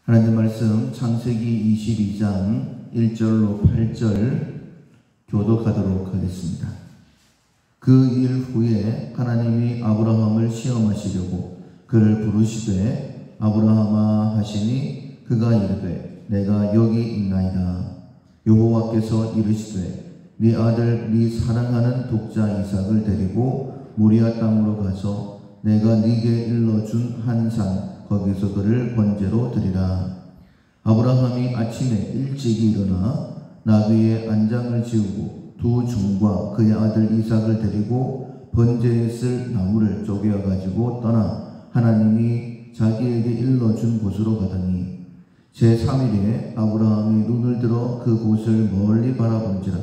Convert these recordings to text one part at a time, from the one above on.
하나님 말씀 창세기 22장 1절로 8절 교독하도록 하겠습니다. 그 일 후에 하나님이 아브라함을 시험하시려고 그를 부르시되 아브라함아 하시니 그가 이르되 내가 여기 있나이다. 여호와께서 이르시되 네 아들 네 사랑하는 독자 이삭을 데리고 모리아 땅으로 가서 내가 네게 일러준 한 산 거기서 그를 번제로 드리라. 아브라함이 아침에 일찍이 일어나 나귀의 안장을 지우고 두 종과 그의 아들 이삭을 데리고 번제에 쓸 나무를 쪼개어 가지고 떠나 하나님이 자기에게 일러준 곳으로 가더니 제3일에 아브라함이 눈을 들어 그 곳을 멀리 바라본지라.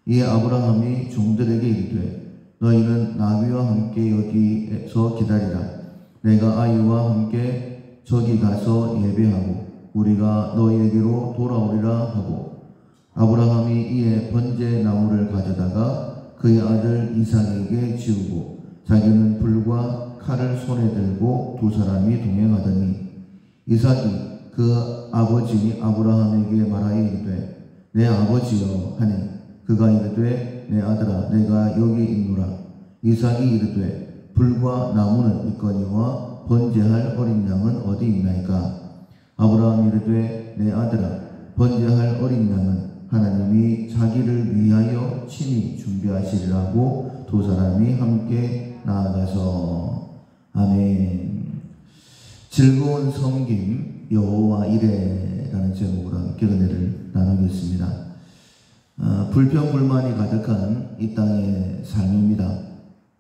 이에 아브라함이 종들에게 이르되 너희는 나귀와 함께 여기에서 기다리라. 내가 아이와 함께 저기 가서 예배하고 우리가 너희에게로 돌아오리라 하고 아브라함이 이에 번제 나무를 가져다가 그의 아들 이삭에게 지우고 자기는 불과 칼을 손에 들고 두 사람이 동행하더니 이삭이 그 아버지 아브라함에게 말하여 이르되 내 아버지여 하니 그가 이르되 내 아들아 내가 여기 있노라. 이삭이 이르되 불과 나무는 있거니와 번제할 어린 양은 어디 있나이까. 아브라함이 이르되 내 아들아 번제할 어린 양은 하나님이 자기를 위하여 친히 준비하시리라고 두 사람이 함께 나아가서. 아멘. 즐거운 섬김 여호와 이레라는 제목으로 함께 은혜를 나누겠습니다. 불평불만이 가득한 이 땅의 삶입니다.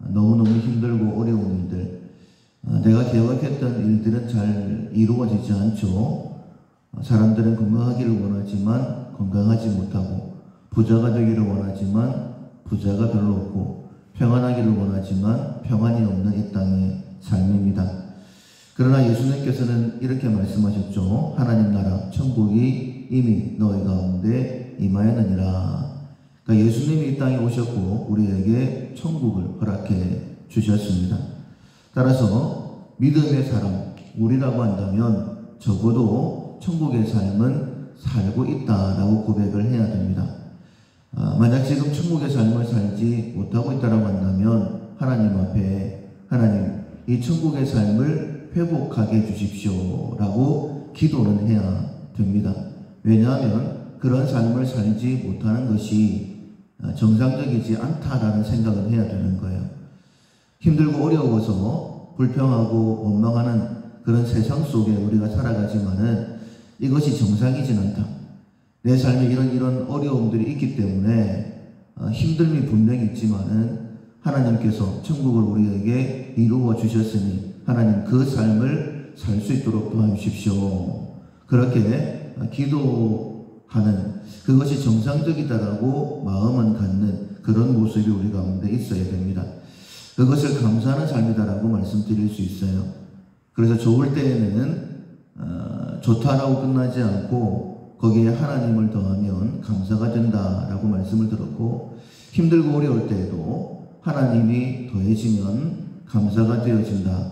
너무너무 힘들고 어려운 일들, 내가 계획했던 일들은 잘 이루어지지 않죠. 사람들은 건강하기를 원하지만 건강하지 못하고, 부자가 되기를 원하지만 부자가 별로 없고, 평안하기를 원하지만 평안이 없는 이 땅의 삶입니다. 그러나 예수님께서는 이렇게 말씀하셨죠. 하나님 나라 천국이 이미 너희 가운데 임하였느니라. 그러니까 예수님이 이 땅에 오셨고 우리에게 천국을 허락해 주셨습니다. 따라서 믿음의 사람, 우리라고 한다면 적어도 천국의 삶은 살고 있다라고 고백을 해야 됩니다. 만약 지금 천국의 삶을 살지 못하고 있다고 한다면 하나님 앞에 하나님 이 천국의 삶을 회복하게 해주십시오 라고 기도는 해야 됩니다. 왜냐하면 그런 삶을 살지 못하는 것이 정상적이지 않다라는 생각을 해야 되는 거예요. 힘들고 어려워서 불평하고 원망하는 그런 세상 속에 우리가 살아가지만은 이것이 정상이진 않다. 내 삶에 이런 어려움들이 있기 때문에 힘듦이 분명히 있지만은 하나님께서 천국을 우리에게 이루어 주셨으니 하나님 그 삶을 살 수 있도록 도와주십시오. 그렇게 기도하는 그것이 정상적이다라고 마음은 갖는 그런 모습이 우리 가운데 있어야 됩니다. 그것을 감사하는 삶이다라고 말씀드릴 수 있어요. 그래서 좋을 때에는 좋다라고 끝나지 않고 거기에 하나님을 더하면 감사가 된다라고 말씀을 들었고, 힘들고 어려울 때에도 하나님이 더해지면 감사가 되어진다.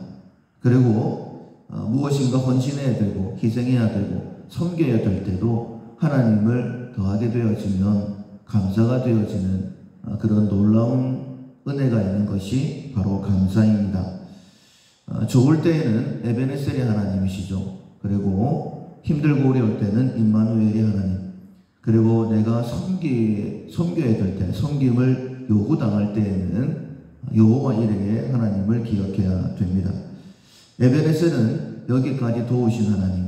그리고 무엇인가 헌신해야 되고 희생해야 되고 섬겨야 될 때도 하나님을 더하게 되어지면 감사가 되어지는 그런 놀라운 은혜가 있는 것이 바로 감사입니다. 좋을 때에는 에베네셀의 하나님이시죠. 그리고 힘들고 어려울 때는 임마누엘의 하나님, 그리고 내가 섬겨야 될 때, 섬김을 요구당할 때에는 여호와 이레의 하나님을 기억해야 됩니다. 에베네셀은 여기까지 도우신 하나님,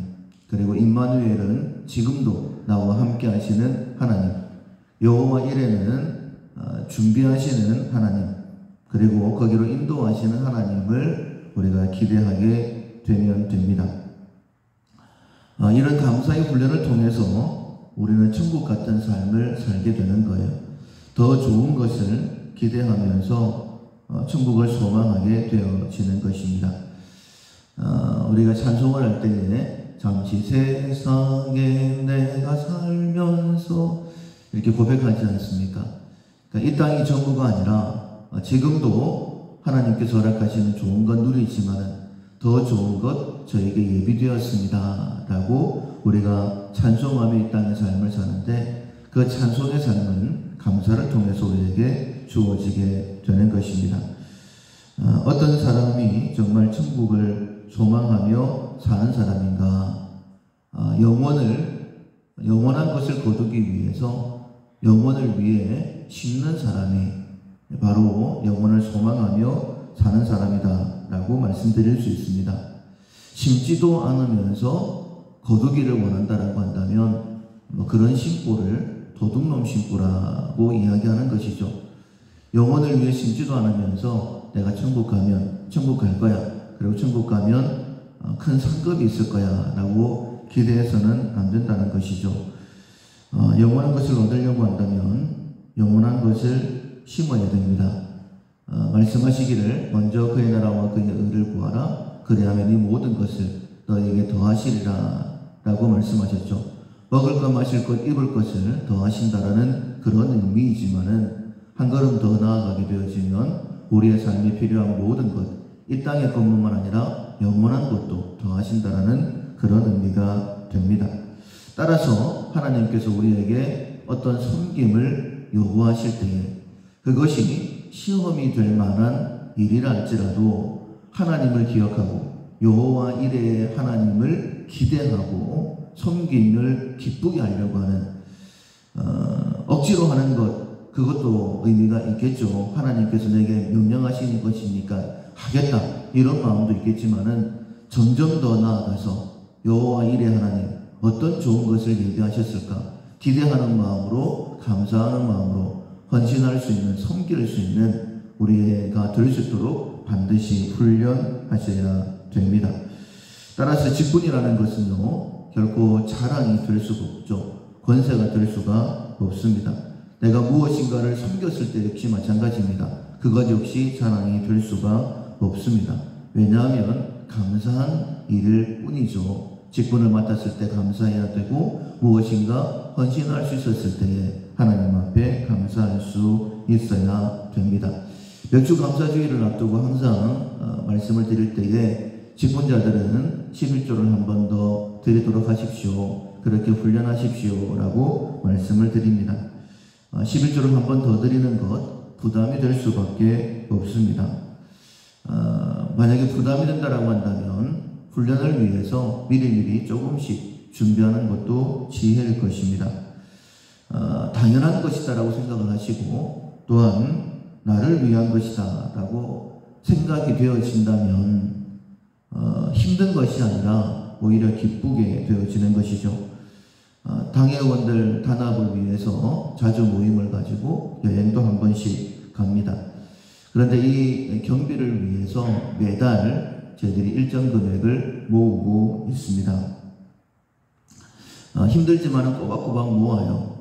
그리고 임마누엘은 지금도 나와 함께 하시는 하나님, 여호와 이레는 준비하시는 하나님, 그리고 거기로 인도하시는 하나님을 우리가 기대하게 되면 됩니다. 이런 감사의 훈련을 통해서 우리는 천국 같은 삶을 살게 되는 거예요. 더 좋은 것을 기대하면서 천국을 소망하게 되어지는 것입니다. 우리가 찬송을 할 때에 잠시 세상에 내가 살면서 이렇게 고백하지 않습니까? 그러니까 이 땅이 전부가 아니라 지금도 하나님께서 허락하시는 좋은 건 누리지만 더 좋은 것 저에게 예비되었습니다 라고 우리가 찬송하며 이 땅의 삶을 사는데, 그 찬송의 삶은 감사를 통해서 우리에게 주어지게 되는 것입니다. 어떤 사람이 정말 천국을 소망하며 사는 사람인가? 영원한 것을 거두기 위해서 영원을 위해 심는 사람이 바로 영원을 소망하며 사는 사람이다 라고 말씀드릴 수 있습니다. 심지도 않으면서 거두기를 원한다라고 한다면 그런 심보를 도둑놈 심보라고 이야기하는 것이죠. 영원을 위해 심지도 않으면서 내가 천국 가면 천국 갈 거야, 그리고 천국 가면 큰 상급이 있을 거야 라고 기대해서는 안 된다는 것이죠. 영원한 것을 얻으려고 한다면 영원한 것을 심어야 됩니다. 말씀하시기를 먼저 그의 나라와 그의 의를 구하라, 그리하면 이 모든 것을 너에게 더하시리라 라고 말씀하셨죠. 먹을 것, 마실 것, 입을 것을 더하신다라는 그런 의미이지만은 한 걸음 더 나아가게 되어지면 우리의 삶에 필요한 모든 것, 이 땅의 것뿐만 아니라 영원한 것도 더하신다라는 그런 의미가 됩니다. 따라서 하나님께서 우리에게 어떤 섬김을 요구하실 때에 그것이 시험이 될 만한 일이라 할지라도 하나님을 기억하고 여호와 이레의 하나님을 기대하고 섬김을 기쁘게 하려고 하는 억지로 하는 것, 그것도 의미가 있겠죠. 하나님께서 내게 명령하시는 것이니까 하겠다 이런 마음도 있겠지만은 점점 더 나아가서 여호와 이레 하나님 어떤 좋은 것을 예비하셨을까 기대하는 마음으로, 감사하는 마음으로 헌신할 수 있는, 섬길 수 있는 우리가 될 수 있도록 반드시 훈련하셔야 됩니다. 따라서 직분이라는 것은요 결코 자랑이 될 수가 없죠. 권세가 될 수가 없습니다. 내가 무엇인가를 섬겼을 때 역시 마찬가지입니다. 그것 역시 자랑이 될 수가 없습니다. 왜냐하면 감사한 일일 뿐이죠. 직분을 맡았을 때 감사해야 되고 무엇인가 헌신할 수 있었을 때에 하나님 앞에 감사할 수 있어야 됩니다. 맥주 감사주의를 앞두고 항상 말씀을 드릴 때에 직분자들은 11조를 한 번 더 드리도록 하십시오. 그렇게 훈련하십시오 라고 말씀을 드립니다. 11조를 한 번 더 드리는 것 부담이 될 수밖에 없습니다. 만약에 부담이 된다라고 한다면 훈련을 위해서 미리미리 조금씩 준비하는 것도 지혜일 것입니다. 당연한 것이다라고 생각을 하시고 또한 나를 위한 것이다라고 생각이 되어진다면 힘든 것이 아니라 오히려 기쁘게 되어지는 것이죠. 당회원들 단합을 위해서 자주 모임을 가지고 여행도 한 번씩 갑니다. 그런데 이 경비를 위해서 매달 저희들이 일정 금액을 모으고 있습니다. 힘들지만은 꼬박꼬박 모아요.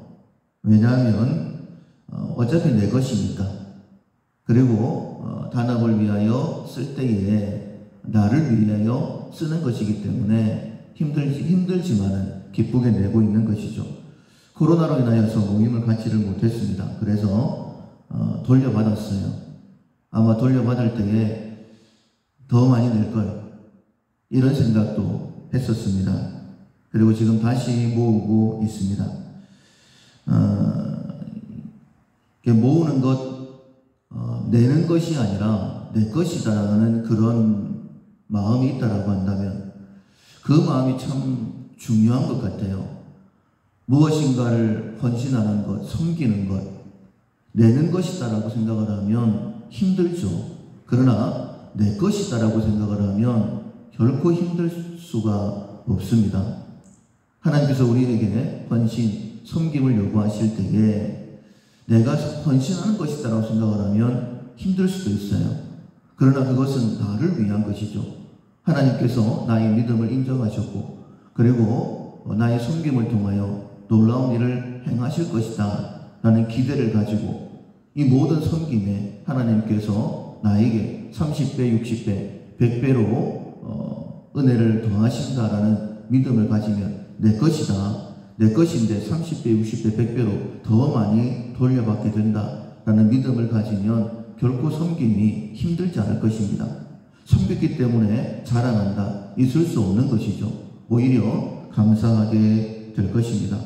왜냐하면 어차피 내 것이니까. 그리고 단합을 위하여 쓸 때에 나를 위하여 쓰는 것이기 때문에 힘들지만은 기쁘게 내고 있는 것이죠. 코로나로 인하여서 모임을 갖지를 못했습니다. 그래서 돌려받았어요. 아마 돌려받을 때에 더 많이 낼 걸, 이런 생각도 했었습니다. 그리고 지금 다시 모으고 있습니다. 모으는 것, 내는 것이 아니라 내 것이다라는 그런 마음이 있다라고 한다면 그 마음이 참 중요한 것 같아요. 무엇인가를 헌신하는 것, 섬기는 것, 내는 것이다라고 생각을 하면 힘들죠. 그러나 내 것이다라고 생각을 하면 결코 힘들 수가 없습니다. 하나님께서 우리에게 헌신, 섬김을 요구하실 때에 내가 헌신하는 것이다라고 생각을 하면 힘들 수도 있어요. 그러나 그것은 나를 위한 것이죠. 하나님께서 나의 믿음을 인정하셨고 그리고 나의 섬김을 통하여 놀라운 일을 행하실 것이다 라는 기대를 가지고 이 모든 섬김에 하나님께서 나에게 30배, 60배, 100배로 은혜를 더하신다라는 믿음을 가지면 내 것이다, 내 것인데 30배, 60배, 100배로 더 많이 돌려받게 된다라는 믿음을 가지면 결코 섬김이 힘들지 않을 것입니다. 섬겼기 때문에 자랑한다. 있을 수 없는 것이죠. 오히려 감사하게 될 것입니다.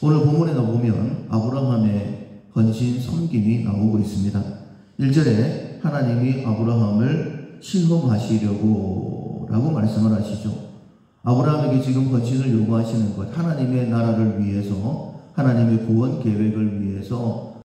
오늘 본문에 보면 아브라함의 헌신 섬김이 나오고 있습니다. 1절에 하나님이 아브라함을 시험하시려고 라고 말씀을 하시죠. 아브라함에게 지금 헌신을 요구하시는 것, 하나님의 나라를 위해서, 하나님의 구원 계획을 위해서